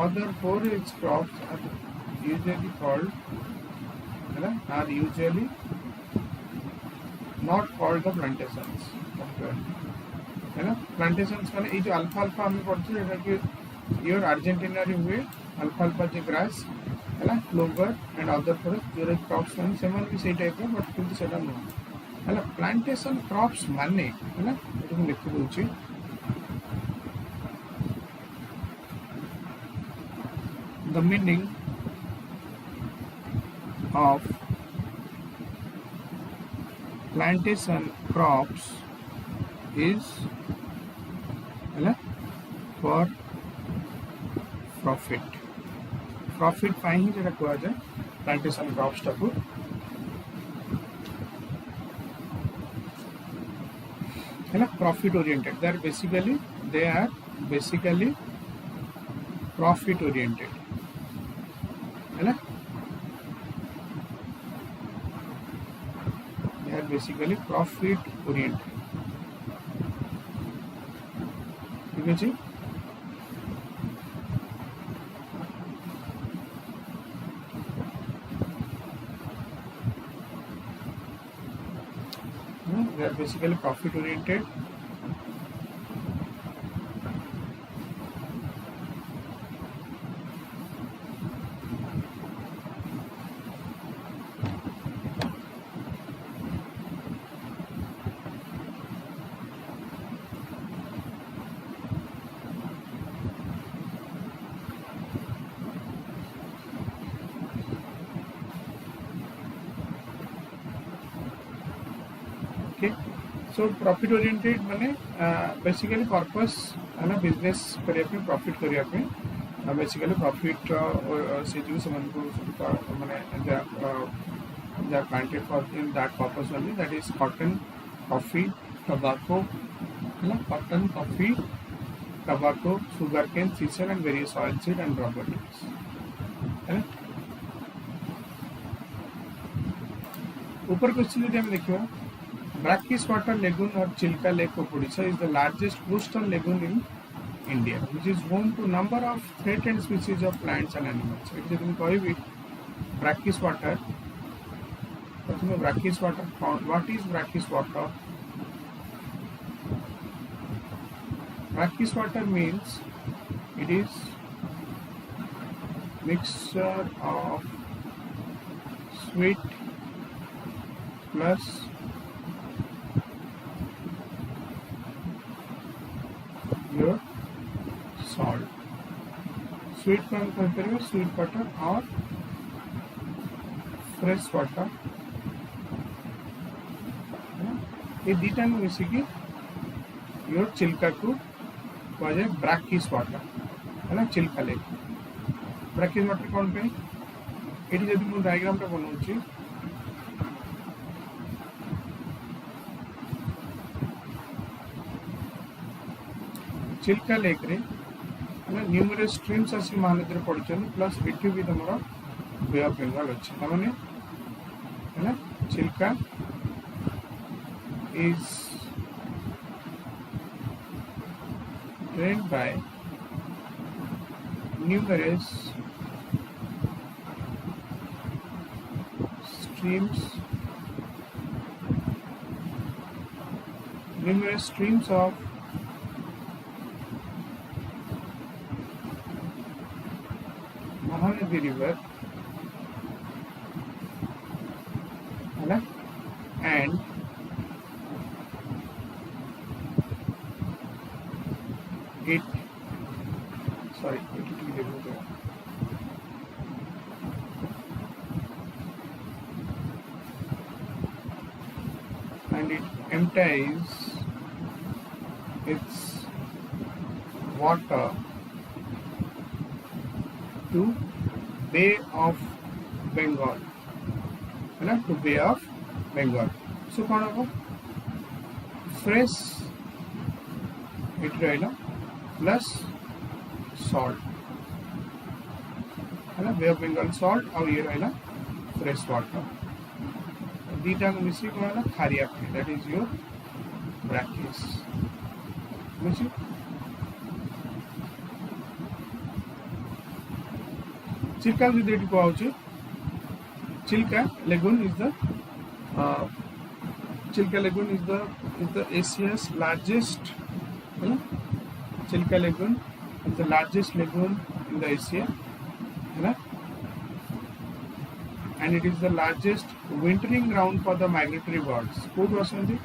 other forage crops are usually not called the plantations. है ना plantations माने ये जो अल्फाल्फा हमें पढ़ते हैं कि your Argentina रे हुए अल्फाल्फा जो ग्रास है ना clover and other forest crops माने सेमन भी सही टाइप है बट किंतु सेटा नो है ना प्लांटेशन क्रॉप्स माने है ना ये हम लिख दूची the meaning of plantation crops is for profit पाई ही जरा कहा जाए plantation crops टाको है ना profit oriented they are basically profit oriented है ना they are basically profit oriented ठीक है जी they are basically profit oriented okay so profit oriented माने basically purpose है ना business करिया पे profit करिया पे basically profit से जो समझ को माने they are planted for in that purpose only that is cotton coffee tobacco है ना cotton coffee tobacco sugarcane sesame and various oilseed and rubber trees है ना ऊपर क्वेश्चन यदि हम देखियो brackish water lagoon or Chilka Lake of Odisha is the largest coastal lagoon in India, which is home to number of threatened species of plants and animals. If you कहिबी brackish water, what is brackish water? Brackish water means it is mixture of sweet plus your salt. Sweet को हम कहते हैं sweet water और fresh water. ये दीटा को मिसिकी your Chilka को कहे brackish water है ना चिल्का लेक ब्रैकिश वाटर कौन पे ये जब मुझे डायग्राम टा बनाऊँगी चिल्का लेक रे ना न्यूमरस स्ट्रीम्स आसी महानदी पड़छन प्लस एठी भी तमरा बे ऑफ बंगाल अछि माने है ना Chilka is drained by numerous streams of Mahanadi river and it empties its water to Bay of Bengal, to Bay of Bengal. So कौन होगा fresh it रहेगा plus salt है ना Bay of Bengal salt और ये रहेगा fresh water. दीटा को मिश्री को ना खारिया पे that is your brackish. बुझी चिल्का जो देटी को आउची Chilka lagoon is the Asia's largest Chilka lagoon is the largest lagoon in the Asia and it is the largest wintering ground for the migratory birds. What was the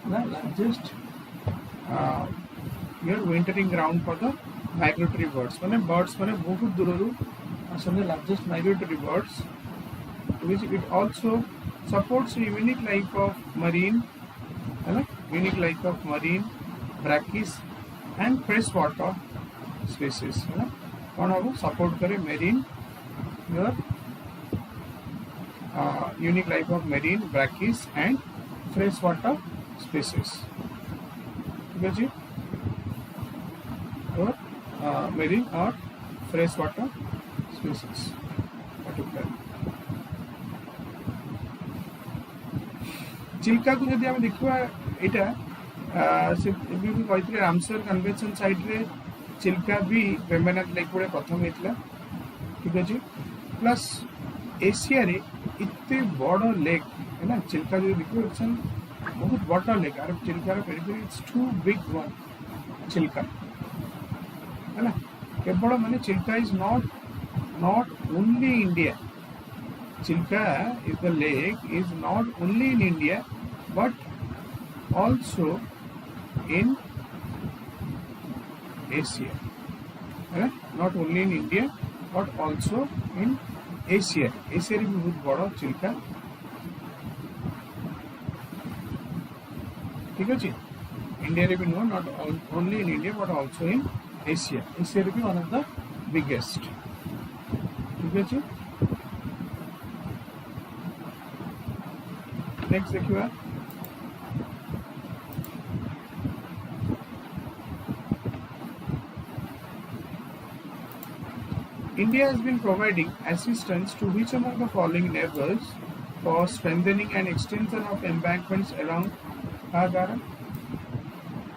largest wintering ground for the migratory birds? Birds बहुत दूर the largest migratory birds, which it also supports a unique life of marine brackish and freshwater species. कौन होगा support करे marine your unique life of marine brackish and freshwater species. ठीक है जी और marine और freshwater species particularly. Chilka को जब हम देखा इटा से भी कहते रामसर कन्वेंशन साइट रे चिल्का भी वेम्बनाथ लेक पड़े प्रथम होता ठीक अच्छे प्लस एशिया रे इतने बड़ लेक है ना चिल्का जो देखो इट्स बहुत बड़ लेक और Chilka periphery it's too big one Chilka है ना केवल माने Chilka is not only India. Chilka is the lake is not only in India but also in Asia. Not only in India but also in Asia. Asia भी बहुत बड़ा चिल्का ठीक है जी India रे भी no not only in India but also in Asia. Asia रे भी one of the biggest ठीक है जी. Next देखिए India has been providing assistance to which among the following neighbors for strengthening and extension of embankments along Kagara,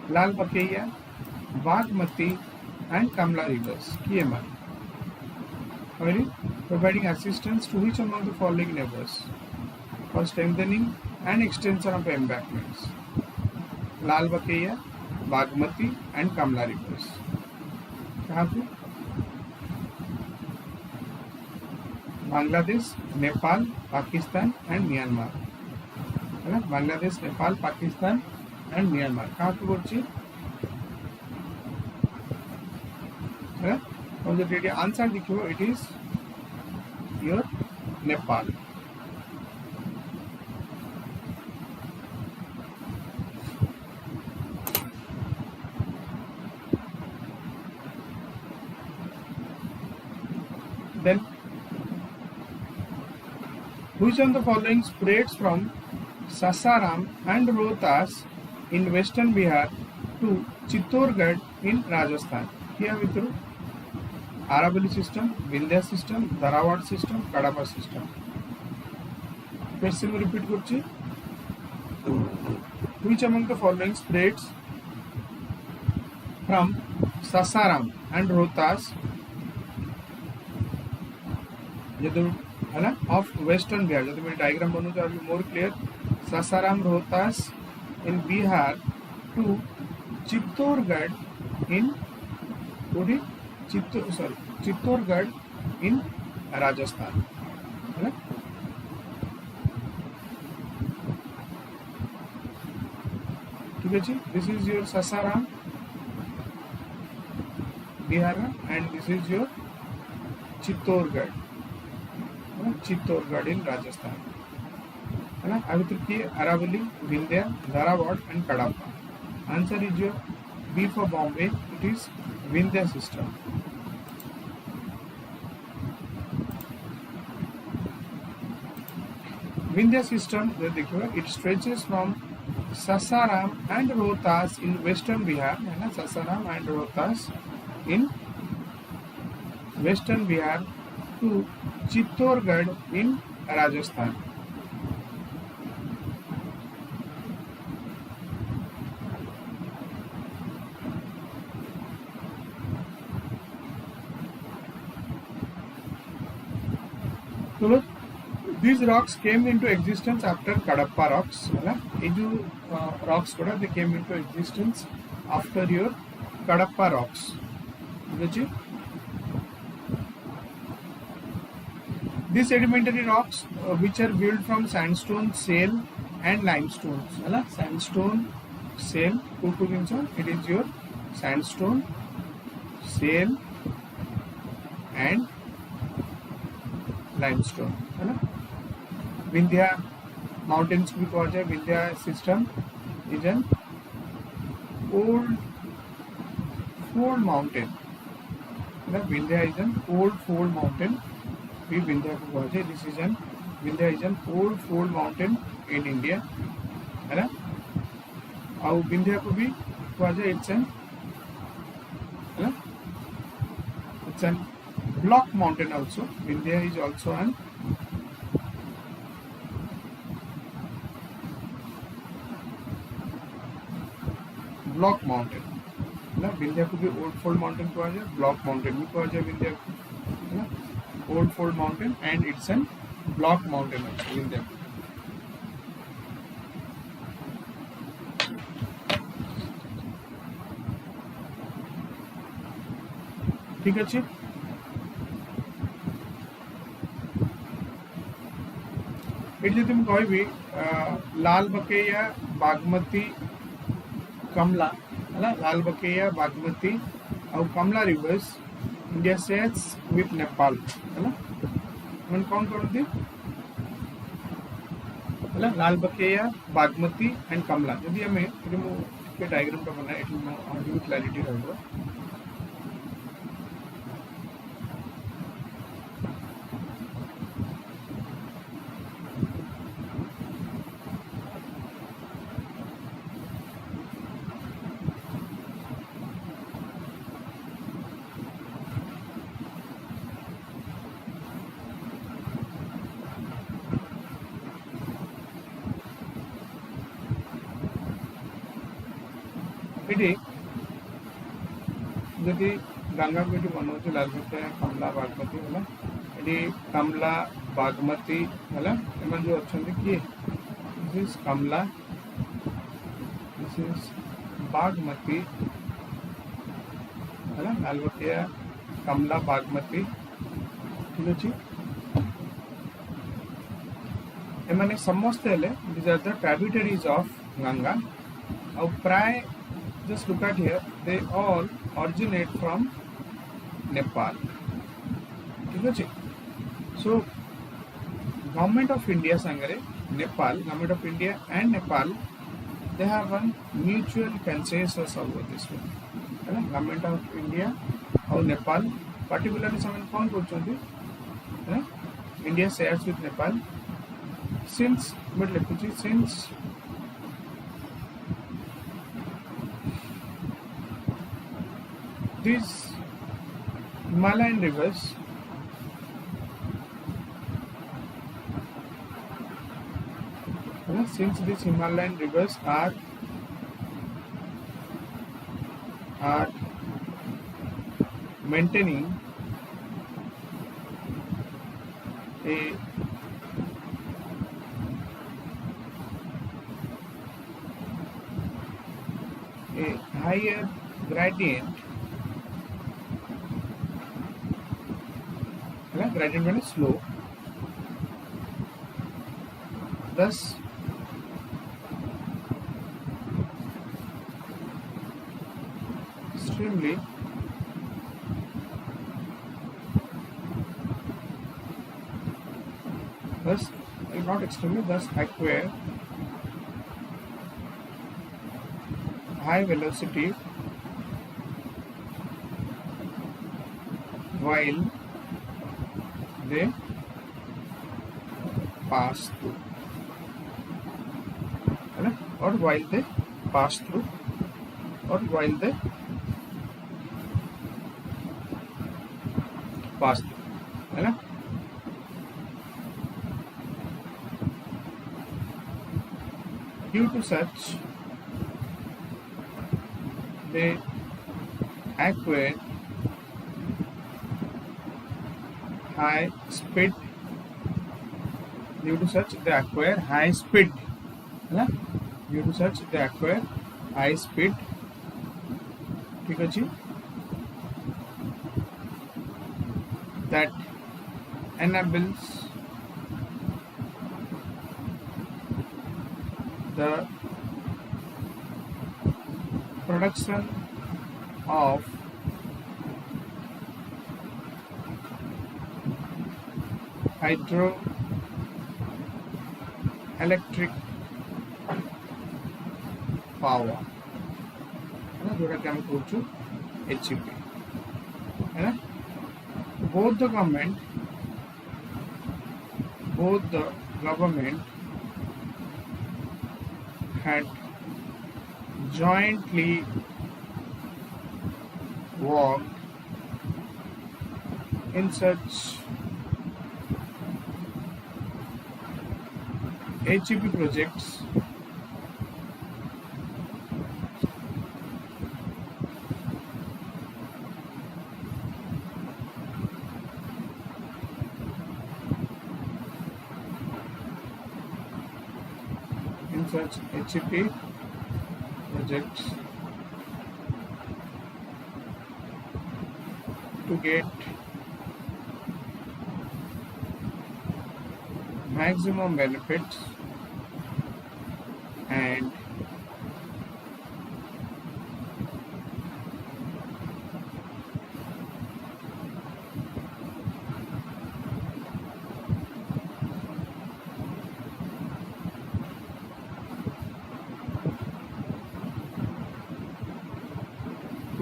Lal Bakaiya, Bagmati and Kamla rivers. KMR. Providing assistance to which among the following neighbors for strengthening and extension of embankments? Lal Bakaiya, Bagmati and Kamla rivers कहाँ पे? Bangladesh, Nepal, Pakistan and Myanmar है ना। Bangladesh, Nepal, Pakistan and Myanmar कहाँ पे पड़छी है? और जो ये आंसर देखियो it is your Nepal. Then, which of the following spreads from Sasaram and Rohtas in western Bihar to Chittorgarh in Rajasthan? Here with you, Aravalli system, Vindhya system, Dharawad system, Kadapa system. Question repeat करছি. Which among the following spreads from Sasaram and Rohtas है ना of western Bihar? जो मैं diagram बनू तो more clear. Sasaram Rohtas in Bihar to Chittorgarh in Chittorgarh in Rajasthan है ना. ठीक है जी. This is your Sasaram Bihar and this is your Chittorgarh in Rajasthan है ना. अभी तक ये Aravalli, Vindhya, Dharwar and Cuddapah. Answer is your B for Bombay. It is Vindhya system. Vindhya system देखिए it stretches from Sasaram and Rohtas in western Bihar है ना. Sasaram and Rohtas in western Bihar to Chittorgarh in Rajasthan. So look, these rocks came into existence after Kadapa rocks. है ना. ये जो rocks Koda they came into existence after your Kadapa rocks. देखिए. These sedimentary rocks which are built from sandstone, shale and limestones है ना. Sandstone, shale कोको जिनसा it is your sandstone, shale and limestone है ना. विंध्या माउंटेन्स भी कहा जाए. Vindhya system is an old fold mountain है ना. Vindhya is an old fold mountain. भी विंध्या को कहा जाए. This is an Vindhya is an old fold mountain in India है ना. और विंध्या को भी कहा जाए इट्स एन है ना. It's an block mountain also. Vindhya is also an block mountain है ना. विंध्या को भी ओल्ड फोल्ड माउंटेन कहा जाए. ब्लॉक माउंटेन भी कहा जाए विंध्या को है ना. Old fold mountain and it's an block mountain also Vindhya. ठीक अच्छे. एटले तुम कहबी लाल बकेया, बागमती, कमला है ना. लाल बकेया, बागमती और Kamala rivers India shares with Nepal है ना. मन कौन करती है ना. लाल बकेया, बागमती एंड कमला. यदि हमें के डायग्राम टा बना एटले क्लैरिटी रहबो. जदि गंगा को बनाऊँ लाल बकेया, कमला, बागमती है ना. ये कमला, बागमती है ना. जो अच्छा किए this is Kamla, this is Bagmati है ना लालबतिया कमला बागमती ठीक अच्छे एमाने समस्ते हेले these are the tributaries of Ganga और प्राय just look at here they all originate from Nepal ठीक अच्छे so government of India sangare Nepal government of India and Nepal they have one mutual consensus over this one है ना government of India और Nepal particularly समय कौन बोलते हैं India shares with Nepal since since these Himalayan rivers since these Himalayan rivers are maintaining a higher gradient gradient means slope thus extremely thus not extremely thus acquire high velocity while they pass through or while they pass through or while they pass through है ना due to such they acquire high speed due to such they acquire high speed है ना due to such they acquire high speed ठीक अच्छी that enables the production of hydroelectric power है ना जोड़ा क्या मैं बोलूँ HEP है ना both the government had jointly worked in such HEP projects such HEP projects to get maximum benefits and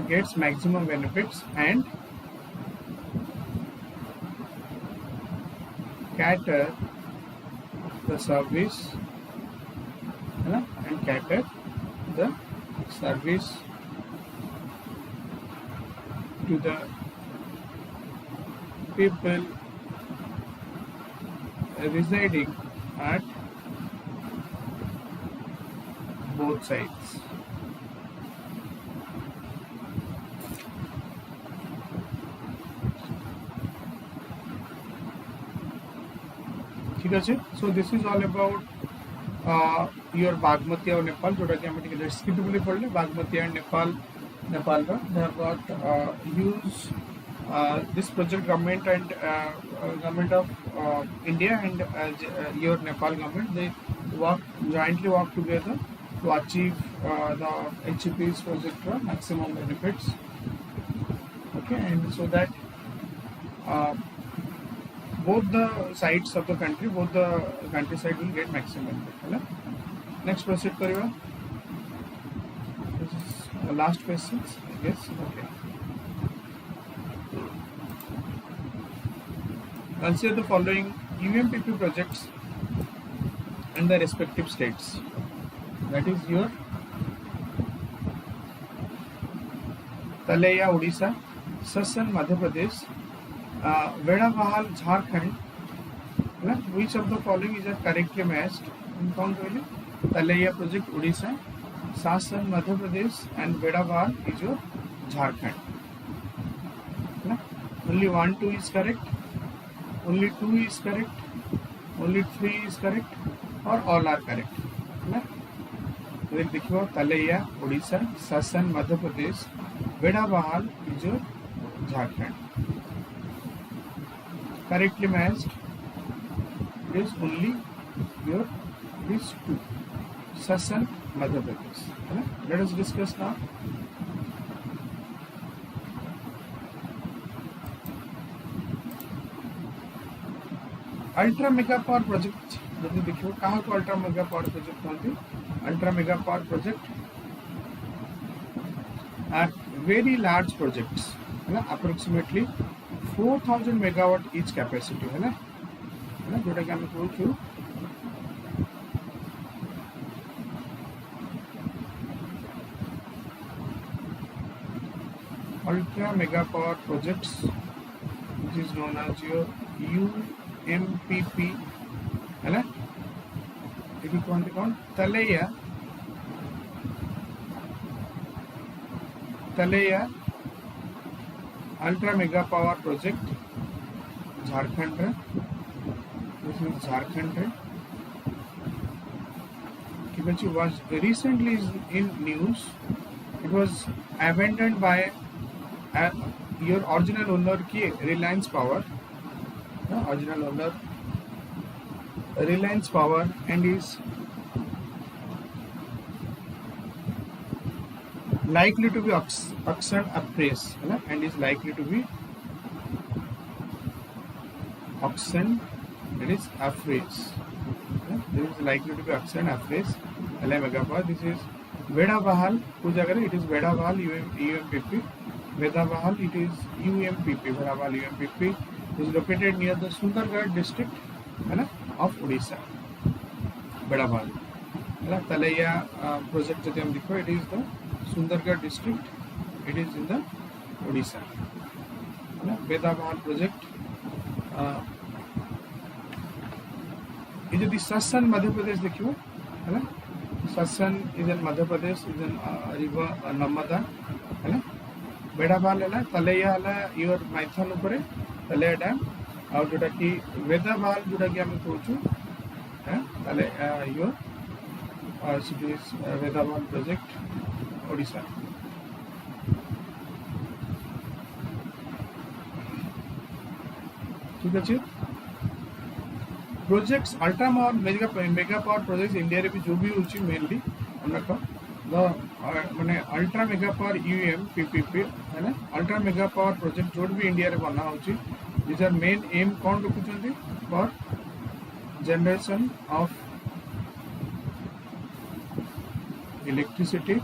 gets maximum benefits and cater the service and cater the service to the people residing at both sides. So this is all about your Bagmati or Nepal, जोटा कि हम टिके descriptively पढ़ले Bagmati and Nepal they have got use this project government and government of India and your Nepal government, they jointly work together to achieve the HEP's project maximum benefits. Okay, and so that both the sides of the country, both the countryside will get maximum benefit. Next, proceed kariba. This is the last questions, I guess. Okay. Consider the following UMPP projects in the respective states. That is your Talaya, Odisha, Sassan, Madhya Pradesh, Vedabahal, Jharkhand. Which of the following is correctly matched? Talaya project Odisha, Sassan, Madhya Pradesh, and Vedabahal is your Jharkhand. Only 1, 2 is correct. Only 2 is correct. Only 3 is correct, or all are correct. देखियो तलैया ओडिशा, सासन Madhya Pradesh, वेड़ाबहाल is your Jharkhand. Correctly matched is only your these 2, Sasan, Madhya Pradesh. Let us discuss now. Ultra mega power project जब देखियो कहाँ को ultra mega power project कहते हैं. Ultra mega power project are very large projects है ना, approximately 4000 megawatt each capacity है ना, जोटा कि हम कहूँ ultra mega power projects which is known as your UMPP है ना. देखिए कौन Tilaiya ultra mega power project Jharkhand है, झारखंड है. ठीक है, was recently in news. It was abandoned by your original owner की Reliance Power, original owner Reliance Power, and is likely to be auction appraised, and is likely to be auction, it is appraised. This is likely to be auction appraised. Megapower. This is Vedabahal. कुछ जगह it is Vedabahal UMPP. Vedabahal it is UMPP. Vedabahal UMPP is located near the Sundargarh district, of Odisha. Vedabahal. Talaya project जो हम देखो, it is the Sundargarh district. It is in the Odisha. Vedabahal project. ये जो ससन मध्य प्रदेश देखियो है ना, Sasan is in Madhya Pradesh, is in river Narmada है ना. वेड़ाबाल है, तलैया है योर माइथन ऊपर तलैया डैम, और जोटा कि वेदाबाल जोटा कि आम कहूँ है तले योर वेदाबाल प्रोजेक्ट ओडिशा. ठीक अच्छे. Projects ultra mega power projects India रे भी जो भी होची मेनली हमका माने ultra mega power UM PPP है ना. अल्ट्रा मेगा पावर प्रोजेक्ट जो भी इंडिया रे बना होची, दिस आर मेन एम कौन रखुछंती for generation of electricity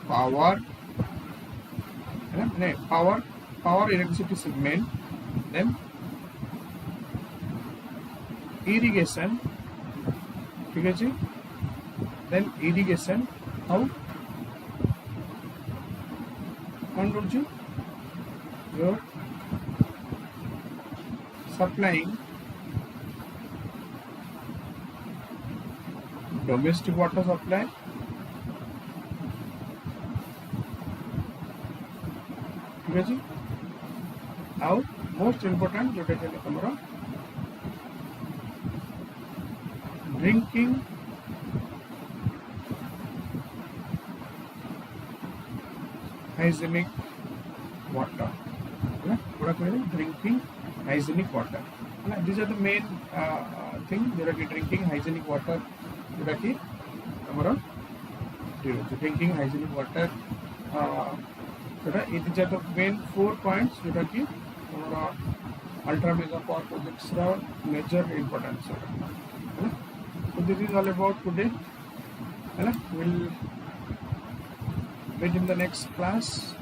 power है ना, नहीं power electricity segment, then irrigation. ठीक है जी. then irrigation how कौन करछु your supplying domestic water supply, ठीक है जी. ଆଉ most important जोटा कि तमरा drinking hygienic water. Drinking hygienic water. These are the main thing. Drinking hygienic water. Drinking hygienic water. These are the main 4 points. Ultra mega power projects major importance. So this is all about today. We'll meet in the next class.